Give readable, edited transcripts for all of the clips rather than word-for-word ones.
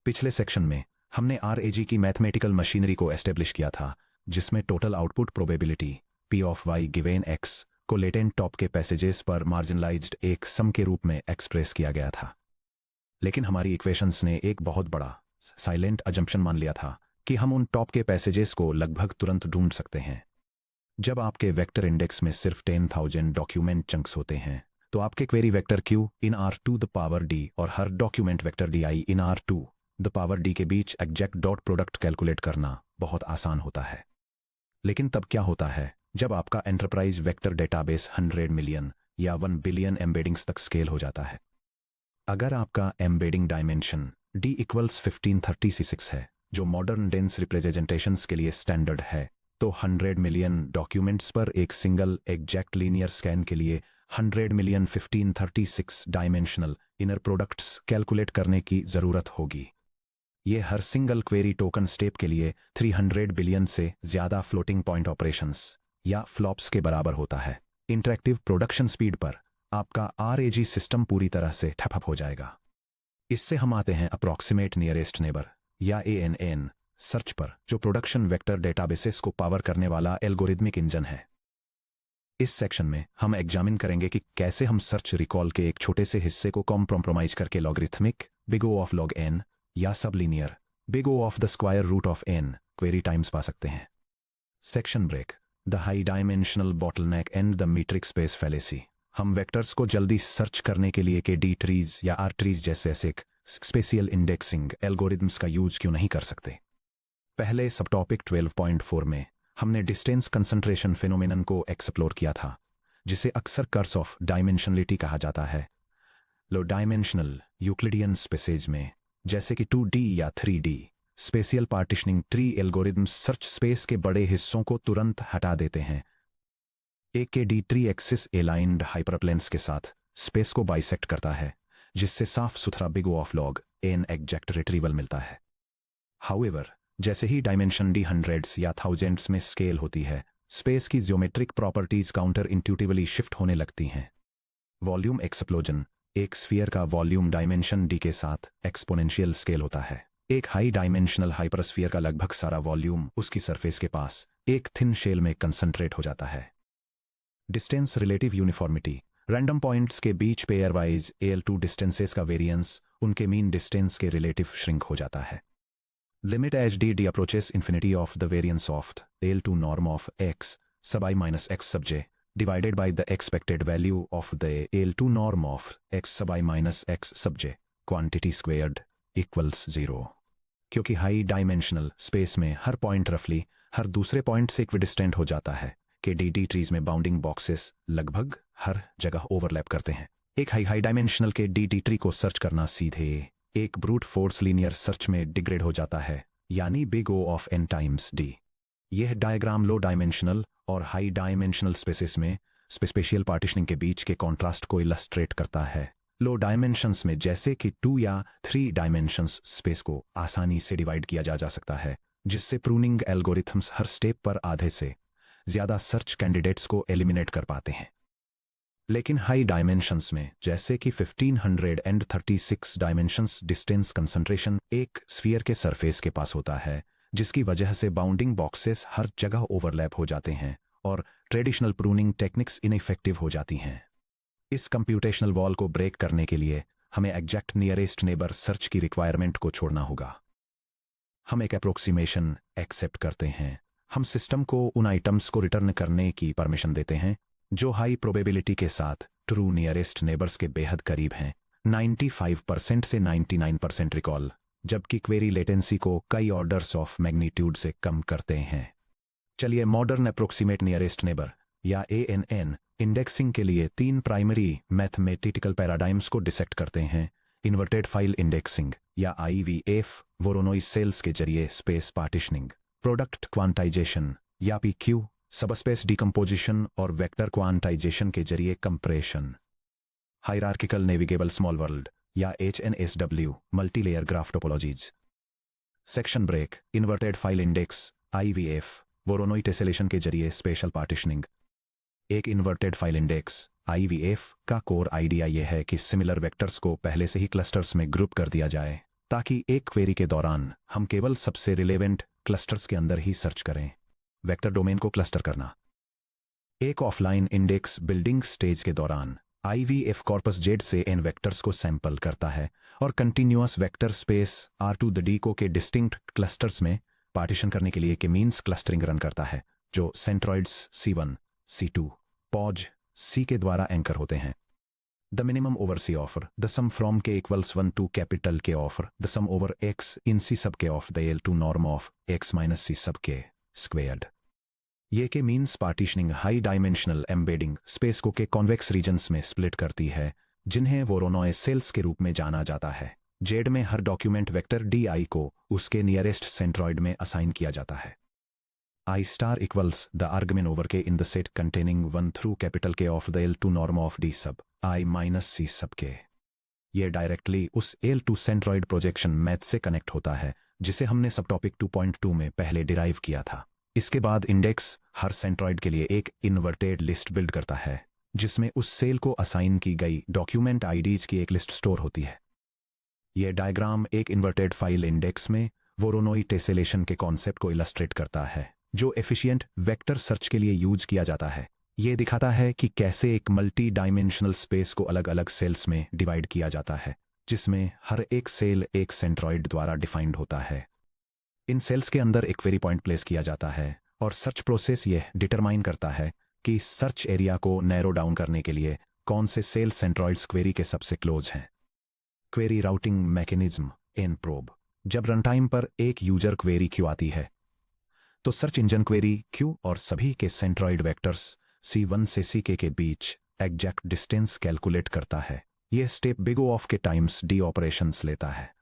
पिछले सेक्शन में हमने आरएजी की मैथमेटिकल मशीनरी को एस्टेब्लिश किया था, जिसमें total output probability P of Y given X को लेटेंट टॉप के पैसेजेस पर मार्जिनलाइज्ड एक सम के रूप में एक्सप्रेस किया गया था। लेकिन हमारी इक्वेशंस ने एक बहुत बड़ा साइलेंट अजम्पशन मान लिया था कि हम उन टॉप के पैसेजेस को लगभग तुरंत ढूंढ सकते हैं। जब आपके वेक्टर इंडेक्स में सिर्फ 10,000 डॉक्यूमेंट चंक्स होते हैं, तो आपके query vector q in r to the power d और हर document vector di in r to the power d के बीच एग्जैक्ट डॉट प्रोडक्ट कैलकुलेट करना बहुत आसान होता है। लेकिन तब क्या होता है जब आपका एंटरप्राइज वेक्टर डेटाबेस 100 मिलियन या 1 बिलियन एम्बेडिंग्स तक स्केल हो जाता है? अगर आपका एम्बेडिंग डायमेंशन d इक्वल्स 1536 है, जो मॉडर्न डेंस रिप्रेजेंटेशंस के लिए स्टैंडर्ड है, तो 100 मिलियन डॉक्यूमेंट्स पर एक सिंगल एग्जैक्ट लीनियर स्कैन के लिए 100 million 1536 dimensional inner products calculate करने की ज़रूरत होगी। ये हर सिंगल क्वेरी टोकन स्टेप के लिए 300 बिलियन से ज़्यादा फ्लोटिंग पॉइंट ऑपरेशंस या फ्लॉप्स के बराबर होता है। इंटरैक्टिव प्रोडक्शन स्पीड पर आपका आरएजी सिस्टम पूरी तरह से ठप हो जाएगा। इससे हम आते हैं अप्रॉक्सीमेट नियरेस्ट नेबर या ANN सर्च पर, जो प्रोडक्शन वेक्टर डेटाबेसेस को पावर करने वाला एल्गोरिदमिक इंजन है। इस सेक्शन में हम एग्जामिन करेंगे कि कैसे हम सर्च रिकॉल के एक छोटे से हिस्से को कॉम्प्रोमाइज करके logarithmic big O of log n या sublinear big O of the square root of n query times पा सकते हैं। Section break, the high dimensional bottleneck and the metric space fallacy. हम वेक्टर्स को जल्दी search करने के लिए के डी ट्रीज या आर ट्रीज जैसे स्पेशियल इंडेक्सिंग एल्गोरिदम्स का यूज क्यों नहीं कर सकते? पहले सब टॉपिक 12.4 में हमने डिस्टेंस कंसंट्रेशन फिनोमेनन को एक्सप्लोर किया था, जिसे अक्सर कर्स ऑफ डायमेंशनलिटी कहा जाता है। लो डायमेंशनल यूक्लिडियन स्पेसेज में, जैसे कि 2D या 3D, spatial partitioning tree algorithms search space के बड़े हिस्सों को तुरंत हटा देते हैं। एक के डी ट्री एक्सिस एलाइंड हाइपरप्लेन्स के साथ स्पेस को बाइसेक्ट करता है, जिससे साफ सुथरा big O of log n exact retrieval मिलता है। हाउएवर, जैसे ही डायमेंशन d हंड्रेड्स या थाउजेंड्स में स्केल होती है, स्पेस की geometric properties counter intuitively shift होने लगती हैं। वॉल्यूम एक्सप्लोजन, एक स्फीयर का वॉल्यूम डायमेंशन d के साथ एक्सपोनेंशियल स्केल होता है। एक हाई डायमेंशनल हाइपरस्फीयर का लगभग सारा वॉल्यूम उसकी सरफेस के पास एक थिन शेल में कंसंट्रेट हो जाता है। Distance relative uniformity, random points के बीच पेयर वाइज AL2 डिस्टेंसेस का वेरिएंस उनके मीन डिस्टेंस के रिलेटिव श्रिंक हो जाता है। Limit as d approaches infinity of the variance of AL2 norm of x sub I minus x sub j divided by the expected value of the AL2 norm of x sub I minus x sub j quantity squared equals 0। क्योंकि high dimensional space में हर point रफली हर दूसरे point से equidistant हो जाता है कि D trees में बाउंडिंग बॉक्सेस लगभग हर जगह ओवरलैप करते हैं। एक हाई डायमेंशनल के डी ट्री को सर्च करना सीधे एक ब्रूट फोर्स लीनियर सर्च में डिग्रेड हो जाता है, यानी big O of n times d। यह डायग्राम लो डायमेंशनल और हाई डायमेंशनल स्पेसेस में स्पेशियल पार्टिशनिंग के बीच के कॉन्ट्रास्ट को इलस्ट्रेट करता है। लो डायमेंशंस में, जैसे कि 2 या 3 डायमेंशंस, स्पेस को आसानी से डिवाइड किया जा सकता है, जिससे प्रूनिंग एल्गोरिथम्स हर स्टेप पर आधे से ज़्यादा सर्च कैंडिडेट्स को एलिमिनेट कर पाते हैं। लेकिन हाई डायमेंशंस में, जैसे कि 1536 डायमेंशंस, डिस्टेंस कंसंट्रेशन एक स्फीयर के सरफेस के पास होता है, जिसकी वजह से बाउंडिंग बॉक्सेस हर जगह ओवरलैप हो जाते हैं और ट्रेडिशनल प्रूनिंग टेक्निक्स इनइफेक्टिव हो जाती हैं। इस कंप्यूटेशनल वॉल को ब्रेक करने के लिए हमें एग्जैक्ट नियरेस्ट नेबर सर्च की रिक्वायरमेंट को छोड़ना होगा। हम एक अप्रोक्सीमेशन एक्सेप्ट करते हैं। हम सिस्टम को उन आइटम्स को रिटर्न करने की परमिशन देते हैं जो हाई प्रोबेबिलिटी के साथ ट्रू नियरेस्ट नेबर्स के बेहद करीब हैं, 95% से 99% रिकॉल, जबकि क्वेरी लेटेंसी को कई ऑर्डर्स ऑफ मैग्नीट्यूड से कम करते हैं। चलिए मॉडर्न अप्रोक्सीमेट नियरेस्ट नेबर या ANN इंडेक्सिंग के लिए 3 प्राइमरी मैथमेटिकल पैराडाइम्स को डिसेक्ट करते हैं। इन्वर्टेड फाइल इंडेक्सिंग या IVF, वोरोनोई सेल्स के जरिए स्पेस पार्टिशनिंग, प्रोडक्ट क्वांटाइजेशन या PQ, सबस्पेस डिकम्पोजिशन और वेक्टर क्वांटाइजेशन के जरिए compression. Hierarchical navigable small world या HNSW, multilayer graph topologies. Section break, inverted file index IVF, Voronoi tessellation के जरिए स्पेशल पार्टिशनिंग। एक इन्वर्टेड फाइल इंडेक्स IVF का core idea यह है कि सिमिलर वेक्टर्स को पहले से ही क्लस्टर्स में ग्रुप कर दिया जाए, ताकि एक क्वेरी के दौरान हम केवल सबसे रिलेवेंट क्लस्टर्स के अंदर ही सर्च करें। वेक्टर डोमेन को क्लस्टर करना। एक ऑफलाइन इंडेक्स बिल्डिंग स्टेज के दौरान IVF कॉर्पस जेड से n वेक्टर्स को सैंपल करता है और कंटिन्यूअस वेक्टर स्पेस R2D को के डिस्टिंक्ट क्लस्टर्स में पार्टीशन करने के लिए के मीन्स क्लस्टरिंग रन करता है, जो centroids C1, C2, pause C के द्वारा एंकर होते हैं। The minimum over C of the sum from k equals 1 to capital K of the sum over X in C sub k of the L2 norm of X minus C sub k squared. ये k means partitioning high dimensional embedding space को k convex regions में split करती है, जिन्हें वोरोनॉय sales के रूप में जाना जाता है। जेड में हर डॉक्यूमेंट वेक्टर DI को उसके नियरेस्ट सेंट्रॉइड में असाइन किया जाता है। I star equals the argument over के in the set containing 1 through capital K of the L2 norm of D sub I minus C sub k. ये directly उस L2 centroid projection math से connect होता है जिसे हमने सब topic 2.2 में पहले डिराइव किया था। इसके बाद इंडेक्स हर सेंट्रॉइड के लिए एक इन्वर्टेड लिस्ट बिल्ड करता है, जिसमें उस सेल को असाइन की गई डॉक्यूमेंट आईडीज की एक लिस्ट स्टोर होती है। यह डायग्राम एक इन्वर्टेड फाइल इंडेक्स में वोरोनॉय टेसेलेशन के कॉन्सेप्ट को इलस्ट्रेट करता है, जो एफिशिएंट वेक्टर सर्च के लिए यूज किया जाता है। यह दिखाता है कि कैसे एक मल्टी डायमेंशनल स्पेस को अलग अलग सेल्स में डिवाइड किया जाता है, जिसमें हर एक सेल एक सेंट्रॉइड द्वारा डिफाइंड होता है। इन सेल्स के अंदर एक क्वेरी पॉइंट प्लेस किया जाता है और सर्च प्रोसेस यह डिटरमाइन करता है कि सर्च एरिया को नैरो डाउन करने के लिए कौन से सेल सेंट्रॉइड्स क्वेरी के सबसे क्लोज हैं। Query routing mechanism nprobe। जब रन टाइम पर एक यूजर क्वेरी क्यू आती है, तो सर्च इंजन क्वेरी क्यू और सभी के सेंट्रॉइड वेक्टर्स C1 से CK के बीच एग्जैक्ट डिस्टेंस कैलकुलेट करता है। यह स्टेप बिग O ऑफ के टाइम्स D ऑपरेशंस लेता है,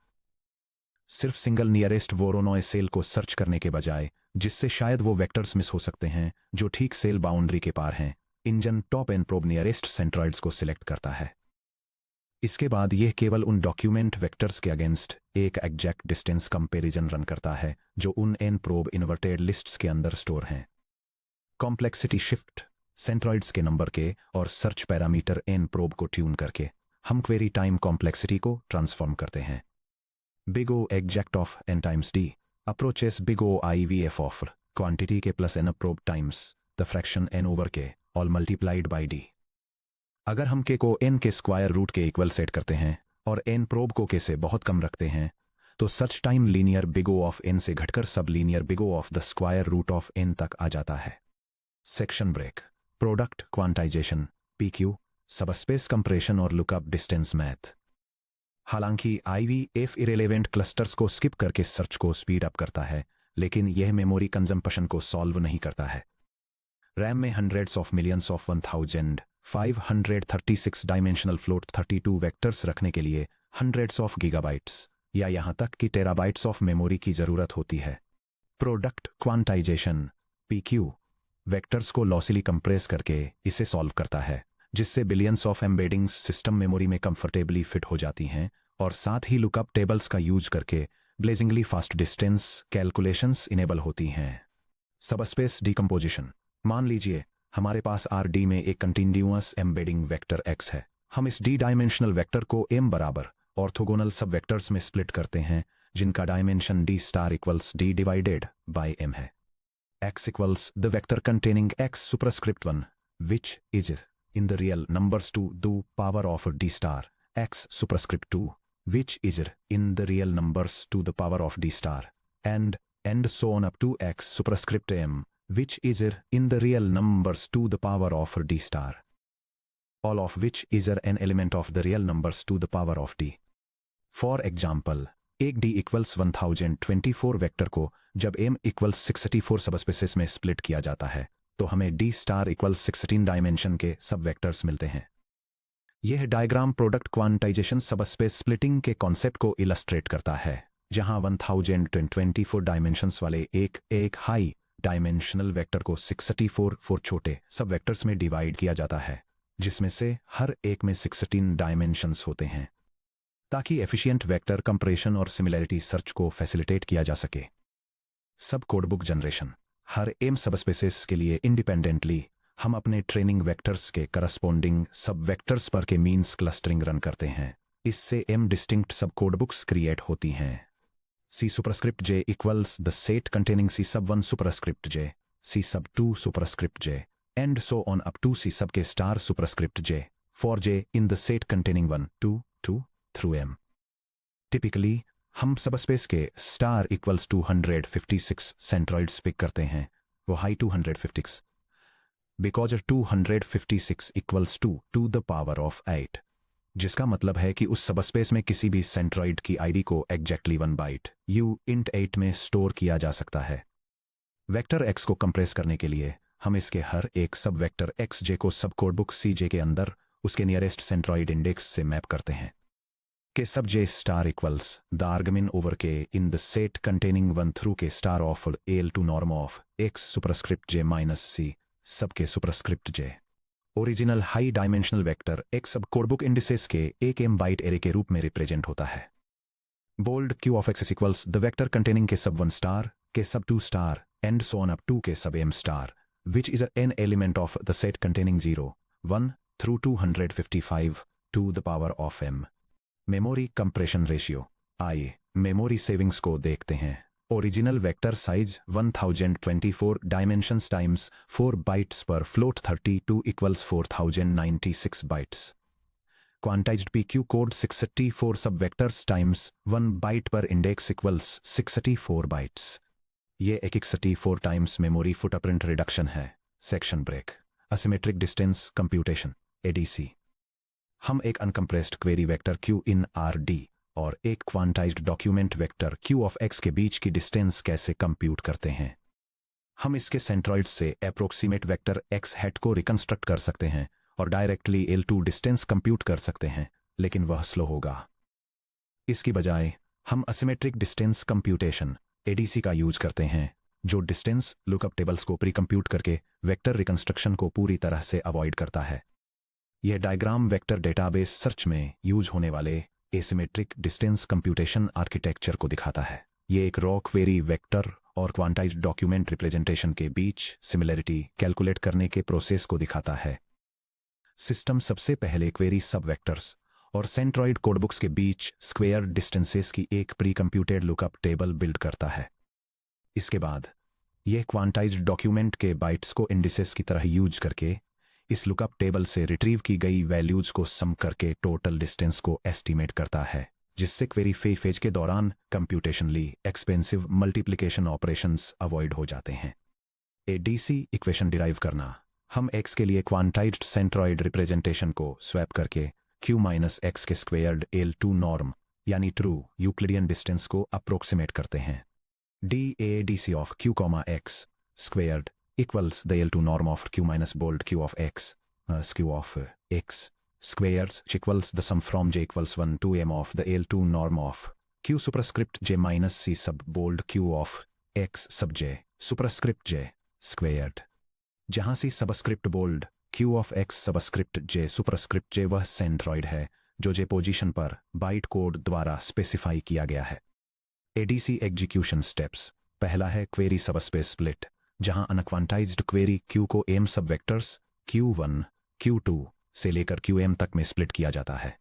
सिर्फ सिंगल नियरेस्ट वोरोनॉय सेल को सर्च करने के बजाय, जिससे शायद वो वेक्टर्स मिस हो सकते हैं जो ठीक सेल बाउंड्री के पार हैं। Engine top nprobe nearest centroids को सिलेक्ट करता है। इसके बाद यह केवल उन डॉक्यूमेंट वेक्टर्स के अगेंस्ट एक एग्जैक्ट डिस्टेंस कंपैरिजन रन करता है जो उन nprobe इन्वर्टेड लिस्ट्स के अंदर स्टोर हैं। कॉम्प्लेक्सिटी शिफ्ट सेंट्रॉइड्स के नंबर के और सर्च पैरामीटर nprobe को ट्यून करके हम क्वेरी टाइम कॉम्प्लेक्सिटी को ट्रांसफॉर्म करते हैं। Big O exact of n times D approaches Big O IVF of quantity k plus n probe times the fraction n over k all multiplied by D। अगर हम k को n के square root के equal set करते हैं और n probe को k से बहुत कम रखते हैं, तो search time linear Big O of n से घटकर sublinear Big O of the square root of n तक आ जाता है। Section break. Product quantization PQ, subspace compression और लुकअप डिस्टेंस मैथ। हालांकि IVF इरेलेवेंट क्लस्टर्स को स्किप करके सर्च को स्पीड अप करता है, लेकिन यह मेमोरी कंजम्पशन को सॉल्व नहीं करता है। रैम में hundreds of millions of 1536 dimensional float 32 vectors रखने के लिए हंड्रेड्स ऑफ गीगाबाइट्स या यहां तक कि टेराबाइट्स ऑफ मेमोरी की जरूरत होती है। प्रोडक्ट क्वांटाइजेशन PQ वेक्टर्स को लॉसिली कंप्रेस करके इसे सॉल्व करता है, जिससे billions of embeddings system memory में कंफर्टेबली फिट हो जाती हैं और साथ ही लुकअप टेबल्स का यूज करके ब्लेजिंगली फास्ट डिस्टेंस कैलकुलेशंस इनेबल होती हैं। Subspace decomposition. मान लीजिए हमारे पास RD में एक कंटिन्यूअस एम्बेडिंग वेक्टर X है। हम इस D डायमेंशनल वेक्टर को M बराबर ऑर्थोगोनल सब वेक्टर्स में स्प्लिट करते हैं, जिनका dimension D star equals D divided by M है। X equals the vector containing X superscript 1 which is in the real numbers to the power of D star X superscript 2 which is in the real numbers to the power of D star and so on up to X superscript M which is in the real numbers to the power of D star, all of which is an element of the real numbers to the power of D। For example, एक D equals 1024 vector को जब M equals 634 subspaces में split किया जाता है, तो हमें D star equals 16 dimension के सब वेक्टर्स मिलते हैं। यह diagram product quantization subspace splitting के कॉन्सेप्ट को इलस्ट्रेट करता है, जहां 1024 डायमेंशंस वाले एक हाई डायमेंशनल वेक्टर को 634 छोटे सब वेक्टर्स में डिवाइड किया जाता है, जिसमें से हर एक में 16 डायमेंशंस होते हैं, ताकि एफिशिएंट वेक्टर कंप्रेशन और सिमिलैरिटी सर्च को फैसिलिटेट किया जा सके। सब कोडबुक जनरेशन। हर M सबस्पेसेस के लिए इंडिपेंडेंटली हम अपने ट्रेनिंग वेक्टर्स के करस्पॉन्डिंग सब वेक्टर्स पर के मीन्स क्लस्टरिंग रन करते हैं, इससे m डिस्टिंक्ट सब कोड बुक्स क्रिएट होती हैं। C superscript j equals the set containing C sub 1 superscript j, C sub 2 superscript j, and so on up to C sub k star superscript j, for j in the set containing 1, 2, 2 through m. Typically, हम subspace k star equals 256 centroids pick करते हैं, वो why 256, because 256 equals two the power of 8, जिसका मतलब है कि उस subspace में किसी भी सेंट्रॉइड की आईडी को एग्जैक्टली 1 बाइट int 8 में स्टोर किया जा सकता है। वेक्टर x को कंप्रेस करने के लिए हम इसके हर एक सब वेक्टर xj को सब कोडबुक cj के अंदर उसके नियरेस्ट सेंट्रॉइड इंडेक्स से मैप करते हैं। K sub j star equals the argmin over के in the set containing 1 through K star of L two norm of x superscript j minus C sub K superscript j। Original high dimensional vector x sub कोडबुक indices के एक m bite array के रूप में represent होता है। Bold q of x equals the vector containing k sub 1 star, k sub 2 star and so on up to k sub m star, which is an element of the set containing 0, 1 through 255 to the power of m। Memory compression ratio. आइए memory savings को देखते हैं। Original vector size 1024 dimensions times 4 bytes per float 32 equals 4096 bytes. Quantized PQ code 634 sub vectors times 1 byte per index equals 634 bytes. ये 164 times memory footprint reduction है। Section break. Asymmetric distance computation ADC। हम एक uncompressed query vector Q in RD और एक quantized document vector Q of X के बीच की distance कैसे compute करते हैं। हम इसके सेंट्रॉइड्स से अप्रोक्सीमेट वेक्टर X हेड को रिकंस्ट्रक्ट कर सकते हैं और डायरेक्टली L2 डिस्टेंस कंप्यूट कर सकते हैं, लेकिन वह स्लो होगा। इसकी बजाय हम असिमेट्रिक डिस्टेंस कंप्यूटेशन ADC का यूज करते हैं, जो डिस्टेंस लुकअप टेबल्स को प्री कंप्यूट करके वेक्टर रिकंस्ट्रक्शन को पूरी तरह से अवॉइड करता है। यह डायग्राम वेक्टर डेटाबेस सर्च में यूज होने वाले एसिमेट्रिक डिस्टेंस कंप्यूटेशन आर्किटेक्चर को दिखाता है। यह एक रॉ क्वेरी वेक्टर और क्वांटाइज्ड डॉक्यूमेंट रिप्रेजेंटेशन के बीच सिमिलरिटी कैलकुलेट करने के प्रोसेस को दिखाता है। सिस्टम सबसे पहले क्वेरी सब वेक्टर्स और सेंट्रॉइड कोडबुक्स के बीच स्क्वेयर डिस्टेंसेस की एक pre computed lookup table build करता है। इसके बाद यह क्वांटाइज्ड डॉक्यूमेंट के बाइट्स को इंडिसेस की तरह यूज करके इस लुकअप टेबल से रिट्रीव की गई वैल्यूज को सम करके टोटल डिस्टेंस को एस्टीमेट करता है, जिससे क्वेरी फेज के दौरान computationally expensive multiplication operations avoid हो जाते हैं। ADC इक्वेशन डिराइव करना। हम x के लिए क्वांटाइज्ड सेंट्रॉइड रिप्रेजेंटेशन को स्वैप करके q माइनस x के स्क्वेयर्ड L2 नॉर्म यानी ट्रू यूक्लिडियन डिस्टेंस को अप्रोक्सीमेट करते हैं। DADC of q, x squared equals the L2 norm of q minus bold q of x, q of x squares equals the sum from j equals 1 to m of the L2 norm of q superscript j minus c sub bold q of x sub j superscript j squared, जहां c subscript bold q of x subscript j superscript j वह centroid है जो j position पर byte code द्वारा specify किया गया है। ADC execution steps. पहला है क्वेरी सबस्पेस स्प्लिट, जहां अनक्वांटाइज्ड क्वेरी Q को m sub vectors Q1, Q2 से लेकर Qm तक में स्प्लिट किया जाता है।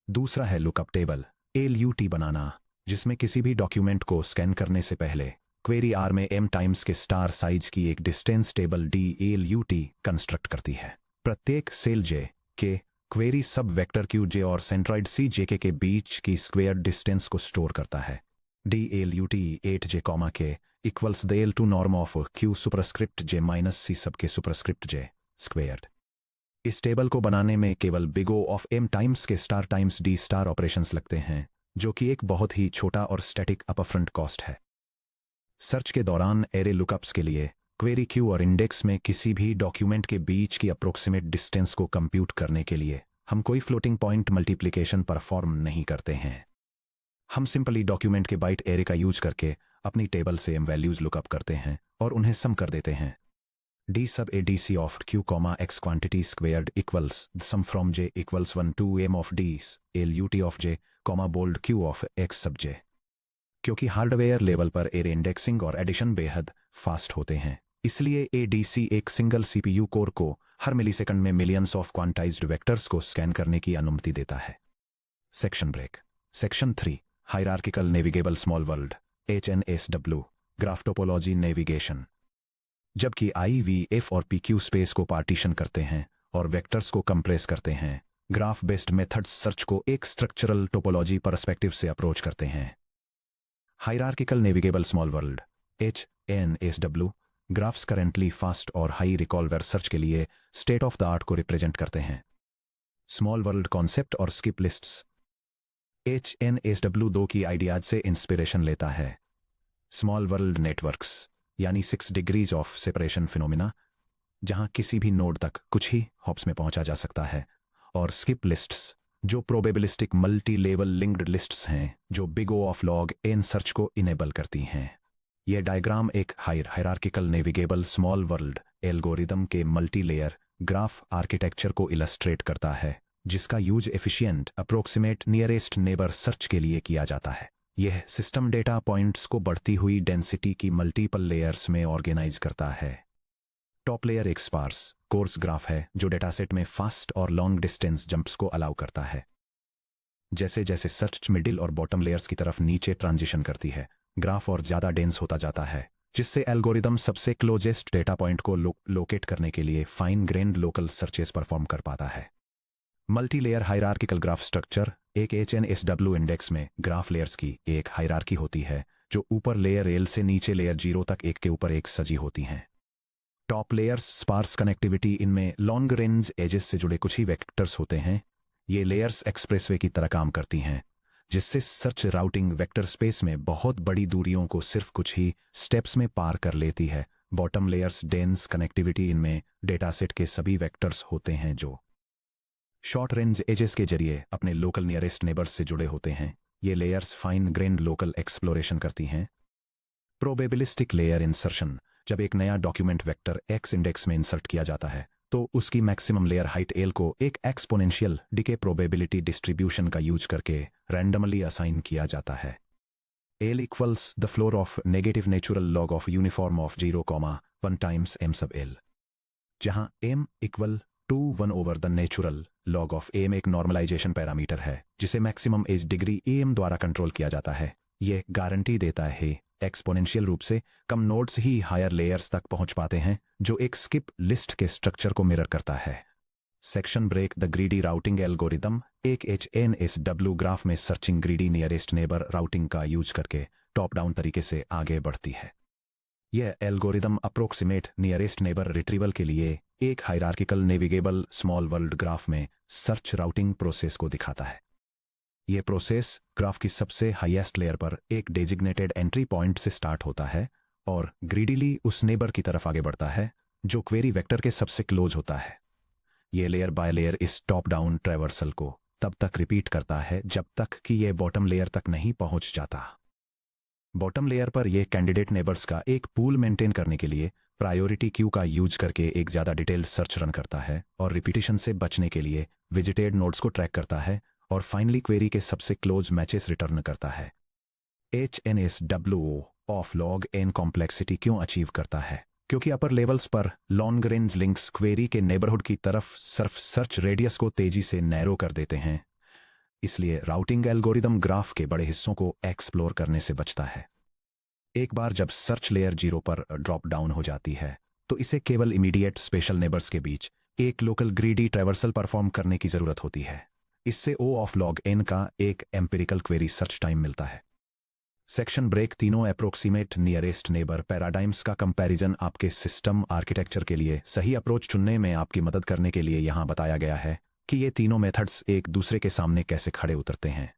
दूसरा है लुकअप टेबल LUT बनाना, जिसमें किसी भी डॉक्यूमेंट को स्कैन करने से पहले क्वेरी R में m times K star size की एक डिस्टेंस टेबल DLUT कंस्ट्रक्ट करती है। प्रत्येक सेल j के क्वेरी सब वेक्टर Qj और सेंट्रॉइड CJK के बीच की स्क्वेयर डिस्टेंस को स्टोर करता है। DLUT 8j, k equals the L2 norm of Q superscript j minus C sub K superscript j squared. इस टेबल को बनाने में केवल big O of m times K star times D star operations लगते हैं, जो कि एक बहुत ही छोटा और स्टैटिक अपफ्रंट कॉस्ट है। सर्च के दौरान एरे लुकअप्स के लिए क्वेरी Q और इंडेक्स में किसी भी डॉक्यूमेंट के बीच की अप्रोक्सीमेट डिस्टेंस को कंप्यूट करने के लिए हम कोई फ्लोटिंग पॉइंट मल्टीप्लिकेशन परफॉर्म नहीं करते हैं। हम सिंपली डॉक्यूमेंट के बाइट एरे का यूज करके अपनी टेबल से m वैल्यूज लुकअप करते हैं और उन्हें सम कर देते हैं। D sub ADC of Q, x quantity squared equals the sum from j equals 1 to m of D LUT of j, bold Q of x sub j। क्योंकि hardware level पर array indexing और addition बेहद fast होते हैं, इसलिए ADC एक single CPU core को हर मिलीसेकंड में मिलियंस ऑफ क्वांटाइज्ड वेक्टर्स को स्कैन करने की अनुमति देता है। Section break. Section 3 hierarchical navigable small world HNSW graph topology navigation. जबकि IVF और PQ स्पेस को पार्टीशन करते हैं और वेक्टर्स को कंप्रेस करते हैं, ग्राफ बेस्ड मेथड्स सर्च को एक स्ट्रक्चरल टोपोलॉजी पर्सपेक्टिव से अप्रोच करते हैं। Hierarchical navigable small world HNSW graphs currently fast और हाई रिकॉल्वर सर्च के लिए स्टेट ऑफ द आर्ट को रिप्रेजेंट करते हैं। स्मॉल वर्ल्ड कॉन्सेप्ट और स्किप लिस्ट्स। HNSW 2 की आइडियाज से इंस्पिरेशन लेता है। स्मॉल वर्ल्ड नेटवर्क्स यानी 6 डिग्रीज ऑफ सेपरेशन फिनोमिना, जहां किसी भी नोड तक कुछ ही हॉप्स में पहुंचा जा सकता है, और स्किप लिस्ट्स जो probabilistic multi level linked lists हैं जो big O of log N search को इनेबल करती हैं। यह डायग्राम एक hierarchical navigable small world algorithm के मल्टी लेयर ग्राफ आर्किटेक्चर को इलस्ट्रेट करता है, जिसका use efficient approximate nearest neighbour search के लिए किया जाता है। यह सिस्टम डेटा पॉइंट्स को बढ़ती हुई डेंसिटी की मल्टीपल लेयर्स में ऑर्गेनाइज करता है। टॉप लेयर एक स्पार्स कोर्स ग्राफ है जो डेटासेट में फास्ट और लॉन्ग डिस्टेंस जंप्स को अलाउ करता है। जैसे जैसे सर्च मिडिल और बॉटम लेयर्स की तरफ नीचे ट्रांजिशन करती है, ग्राफ और ज्यादा डेंस होता जाता है, जिससे एल्गोरिदम सबसे क्लोजेस्ट डेटा पॉइंट को लोकेट करने के लिए fine grand local searches perform कर पाता है। Multi layer hierarchical graph structure. एक HNSW इंडेक्स में ग्राफ लेयर्स की एक हायरार्की होती है जो ऊपर लेयर L से नीचे लेयर 0 तक एक के ऊपर एक सजी होती हैं। टॉप लेयर्स स्पार्स कनेक्टिविटी, इनमें लॉन्ग रेंज एजेस से जुड़े कुछ ही वेक्टर्स होते हैं। ये लेयर्स एक्सप्रेसवे की तरह काम करती हैं, जिससे सर्च राउटिंग वेक्टर स्पेस में बहुत बड़ी दूरियों को सिर्फ कुछ ही स्टेप्स में पार कर लेती है। बॉटम लेयर्स डेंस कनेक्टिविटी, इनमें डेटासेट के सभी वेक्टर्स होते हैं जो शॉर्ट रेंज एजेस के जरिए अपने लोकल नियरेस्ट नेबर्स से जुड़े होते हैं। ये layers fine grand local exploration करती हैं। Probabilistic layer insertion. जब एक नया डॉक्यूमेंट वेक्टर X इंडेक्स में इंसर्ट किया जाता है, तो उसकी मैक्सिमम लेयर हाइट L को एक एक्सपोनेंशियल डिके प्रोबेबिलिटी डिस्ट्रीब्यूशन का यूज करके रैंडमली असाइन किया जाता है। L equals the floor of negative natural log of uniform of 0,1 times m sub L, जहां m equal to 1 over the natural log of m एक normalization parameter है जिसे maximum edge degree am द्वारा control किया जाता है। यह guarantee देता है एक्सपोनेंशियल रूप से कम नोड्स ही हायर लेयर्स तक पहुंच पाते हैं, जो एक स्किप लिस्ट के स्ट्रक्चर को मिरर करता है। Section break. The greedy routing algorithm. एक HNSW ग्राफ में searching greedy nearest neighbour routing का यूज करके टॉप डाउन तरीके से आगे बढ़ती है। यह algorithm approximate nearest neighbour retrieval के लिए एक hierarchical navigable small world graph में सर्च राउटिंग प्रोसेस को दिखाता है। यह प्रोसेस ग्राफ की सबसे हाईएस्ट लेयर पर एक डेजिग्नेटेड एंट्री पॉइंट से स्टार्ट होता है और ग्रीडीली उस नेबर की तरफ आगे बढ़ता है जो क्वेरी वेक्टर के सबसे क्लोज होता है। यह लेयर बाय लेयर इस टॉप डाउन ट्रैवर्सल को तब तक रिपीट करता है जब तक कि यह बॉटम लेयर तक नहीं पहुंच जाता। बॉटम लेयर पर यह कैंडिडेट नेबर्स का एक पूल मेंटेन करने के लिए प्रायोरिटी क्यू का यूज करके एक ज्यादा डिटेल्ड सर्च रन करता है और रिपीटिशन से बचने के लिए विजिटेड नोड्स को ट्रैक करता है और फाइनली क्वेरी के सबसे क्लोज मैचेस रिटर्न करता है। HNSW of log N complexity क्यों अचीव करता है? क्योंकि अपर लेवल्स पर लॉन्ग रेंज लिंक्स क्वेरी के नेबरहुड की तरफ सिर्फ सर्च रेडियस को तेजी से नैरो कर देते हैं। इसलिए राउटिंग एल्गोरिदम ग्राफ के बड़े हिस्सों को एक्सप्लोर करने से बचता है। एक बार जब सर्च लेयर 0 पर ड्रॉप डाउन हो जाती है, तो इसे केवल इमीडिएट स्पेशल नेबर्स के बीच एक लोकल ग्रीडी ट्रैवर्सल परफॉर्म करने की जरूरत होती है। इससे O ऑफ लॉग n का एक एम्पिरिकल क्वेरी सर्च टाइम मिलता है। Section break. तीनों अप्रोक्सीमेट नियरेस्ट नेबर पैराडाइम्स का कंपैरिजन आपके सिस्टम आर्किटेक्चर के लिए सही अप्रोच चुनने में आपकी मदद करने के लिए यहां बताया गया है कि ये तीनों मेथड्स एक दूसरे के सामने कैसे खड़े उतरते हैं।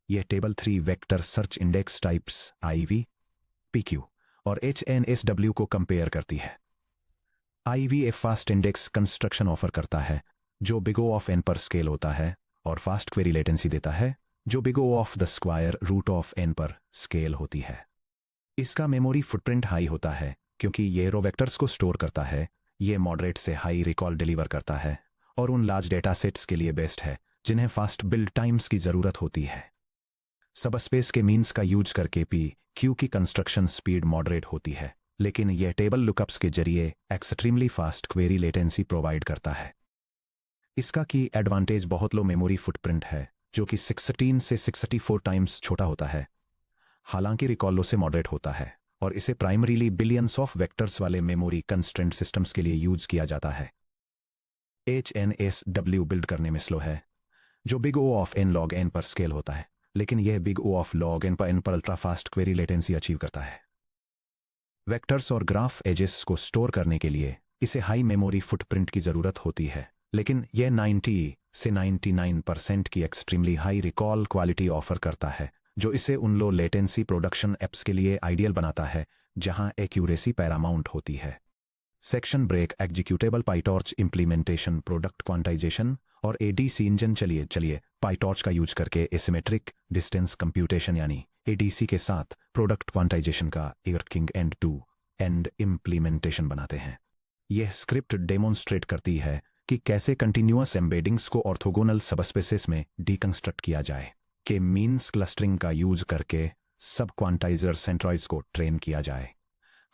यह table 3 vector search index types IV, PQ और HNSW को कंपेयर करती है। IV एक फास्ट इंडेक्स कंस्ट्रक्शन ऑफर करता है जो बिग O ऑफ n पर स्केल होता है और फास्ट क्वेरी लेटेंसी देता है जो big O of the square root of n पर स्केल होती है। इसका मेमोरी फुटप्रिंट हाई होता है क्योंकि ये रो वेक्टर्स को स्टोर करता है। ये मॉडरेट से हाई रिकॉल डिलीवर करता है और उन लार्ज डेटा सेट्स के लिए बेस्ट है जिन्हें फास्ट बिल्ड टाइम्स की जरूरत होती है। सबस्पेस के मीन्स का यूज करके PQ की कंस्ट्रक्शन स्पीड मॉडरेट होती है, लेकिन यह टेबल लुकअप्स के जरिए extremely fast query latency provide करता है। इसका की एडवांटेज बहुत लो मेमोरी फुटप्रिंट है जो कि 16 से 64 टाइम्स छोटा होता है, हालांकि रिकॉल से मॉडरेट होता है और इसे प्राइमरीली बिलियंस ऑफ वेक्टर्स वाले मेमोरी कंस्ट्रेंट सिस्टम्स के लिए यूज किया जाता है। HNSW बिल्ड करने में स्लो है, जो big O of n log n पर स्केल होता है, लेकिन यह big O of log n पर ultra fast query latency achieve करता है। वेक्टर्स और ग्राफ एजेस को स्टोर करने के लिए इसे हाई मेमोरी फुटप्रिंट की जरूरत होती है, लेकिन यह 90 से 99% की extremely high recall quality offer करता है, जो इसे उन लो लेटेंसी प्रोडक्शन एप्स के लिए आइडियल बनाता है जहां एक्यूरेसी पैरामाउंट होती है। Section break executable PyTorch implementation product quantization और एडीसी इंजन। चलिए पाइटॉर्च का यूज करके एसिमेट्रिक डिस्टेंस कंप्यूटेशन यानी एडीसी के साथ प्रोडक्ट क्वांटाइजेशन का working end to end implementation बनाते हैं। यह स्क्रिप्ट डेमोन्स्ट्रेट करती है कि कैसे कंटिन्यूअस एम्बेडिंग्स को ऑर्थोगोनल सबस्पेसेस में डीकंस्ट्रक्ट किया जाए, के मीन्स क्लस्टरिंग का यूज करके सब क्वांटाइजर सेंट्रॉइड्स को ट्रेन किया जाए,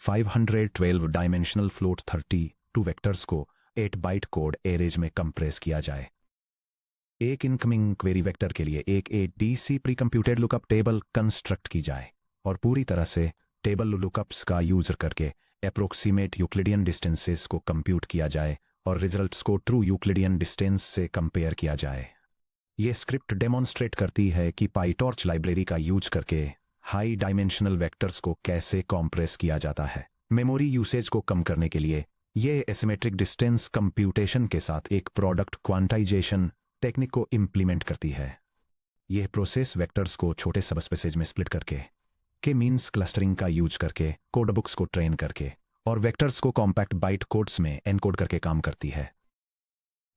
512 डायमेंशनल फ्लोट 32 वेक्टर्स को 8 बाइट कोड एरेज में कंप्रेस किया जाए, एक इनकमिंग क्वेरी वेक्टर के लिए एक ADC pre computed lookup table construct की जाए और पूरी तरह से टेबल लुकअप्स का यूज करके अप्रोक्सीमेट यूक्लिडियन डिस्टेंसेस को कंप्यूट किया जाए और रिजल्ट्स को ट्रू यूक्लिडियन डिस्टेंस से कंपेयर किया जाए। यह स्क्रिप्ट डेमोन्स्ट्रेट करती है कि पाइटॉर्च लाइब्रेरी का यूज करके हाई डायमेंशनल वेक्टर्स को कैसे कॉम्प्रेस किया जाता है। मेमोरी यूसेज को कम करने के लिए यह एसिमेट्रिक डिस्टेंस कंप्यूटेशन के साथ एक प्रोडक्ट क्वांटाइजेशन टेक्निक को इंप्लीमेंट करती है। यह प्रोसेस वेक्टर्स को छोटे सबस्पेसेज में स्प्लिट करके के मीन्स क्लस्टरिंग का यूज करके कोड बुक्स को ट्रेन करके और वेक्टर्स को कॉम्पैक्ट बाइट कोड्स में एनकोड करके काम करती है।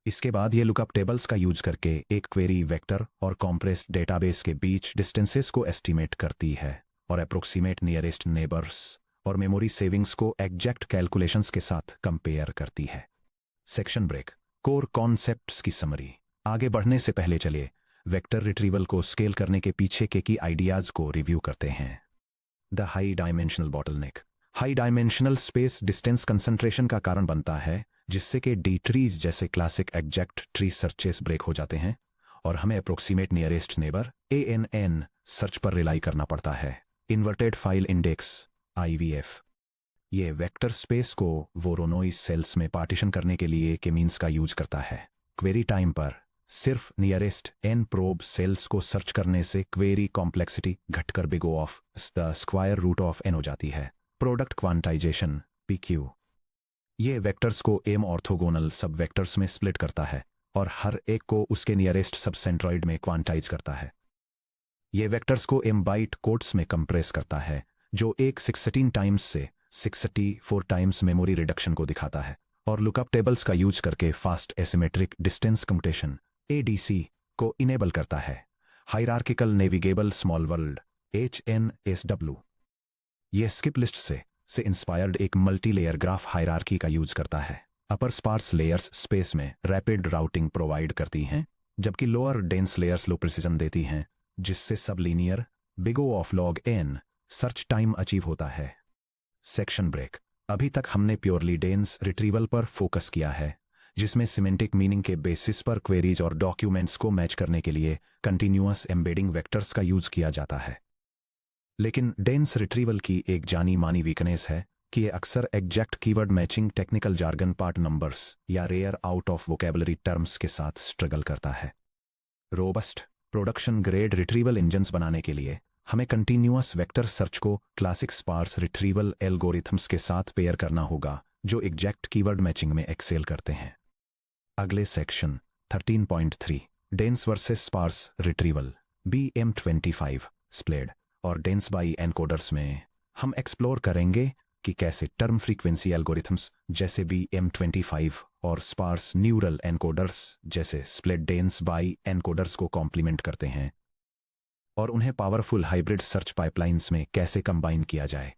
इसके बाद यह लुकअप टेबल्स का यूज करके एक क्वेरी वेक्टर और कॉम्प्रेस्ड डेटाबेस के बीच डिस्टेंसेस को एस्टिमेट करती है और अप्रोक्सीमेट नियरेस्ट नेबर्स और मेमोरी सेविंग्स को एग्जैक्ट कैलकुलेशंस के साथ कंपेयर करती है। सेक्शन ब्रेक कोर कॉन्सेप्ट्स की समरी। आगे बढ़ने से पहले चलिए वेक्टर रिट्रीवल को स्केल करने के पीछे के की आइडियाज को रिव्यू करते हैं। The high dimensional bottleneck. High dimensional space distance concentration का कारण बनता है, जिससे कि डी ट्रीज जैसे classic exact tree searches break हो जाते हैं और हमें approximate nearest neighbour ANN search पर रिलाई करना पड़ता है। इन्वर्टेड फाइल इंडेक्स IVF ये वेक्टर स्पेस को वोरोनोई सेल्स में पार्टीशन करने के लिए के मीन्स का यूज करता है। क्वेरी टाइम पर सिर्फ नियरेस्ट n प्रोब सेल्स को सर्च करने से क्वेरी कॉम्प्लेक्सिटी घटकर big O of the square root of n हो जाती है। प्रोडक्ट क्वांटाइजेशन PQ ये वेक्टर्स को m ऑर्थोगोनल सब वेक्टर्स में स्प्लिट करता है और हर एक को उसके नियरेस्ट सब सेंट्रॉइड में क्वांटाइज करता है। ये वेक्टर्स को m बाइट कोड्स में कंप्रेस करता है, जो एक 16 टाइम्स से 64 टाइम्स मेमोरी रिडक्शन को दिखाता है और लुकअप टेबल्स का यूज करके fast asymmetric distance computation ADC को इनेबल करता है। Hierarchical navigable small world HNSW यह स्किप लिस्ट से इंस्पायर्ड एक मल्टी लेयर ग्राफ हायरार्की का यूज करता है। अपर स्पार्स लेयर्स स्पेस में रैपिड राउटिंग प्रोवाइड करती हैं, जबकि lower dense layers low precision देती हैं, जिससे sublinear big O of log n search time achieve होता है। Section break. अभी तक हमने प्योरली डेंस रिट्रीवल पर फोकस किया है, जिसमें सिमेंटिक मीनिंग के बेसिस पर क्वेरीज और डॉक्यूमेंट्स को मैच करने के लिए कंटिन्यूअस एम्बेडिंग वेक्टर्स का यूज किया जाता है। लेकिन डेंस रिट्रीवल की एक जानी मानी वीकनेस है कि यह अक्सर exact keyword matching, technical jargon, part numbers या rare out of vocabulary terms के साथ स्ट्रगल करता है। Robust production grade retrieval engines बनाने के लिए हमें कंटिन्यूअस वेक्टर सर्च को क्लासिक स्पार्स रिट्रीवल एल्गोरिथम्स के साथ पेयर करना होगा, जो एग्जैक्ट कीवर्ड मैचिंग में एक्सेल करते हैं। अगले section 13.3 dense versus sparse retrieval BM25 SPLADE और डेंस बाई एनकोडर्स में हम एक्सप्लोर करेंगे कि कैसे टर्म फ्रीक्वेंसी एल्गोरिथम्स जैसे BM25 और स्पार्स न्यूरल एनकोडर्स जैसे स्प्लिट डेंस बाई एनकोडर्स को कॉम्प्लीमेंट करते हैं और उन्हें पावरफुल हाइब्रिड सर्च पाइपलाइंस में कैसे कंबाइन किया जाए।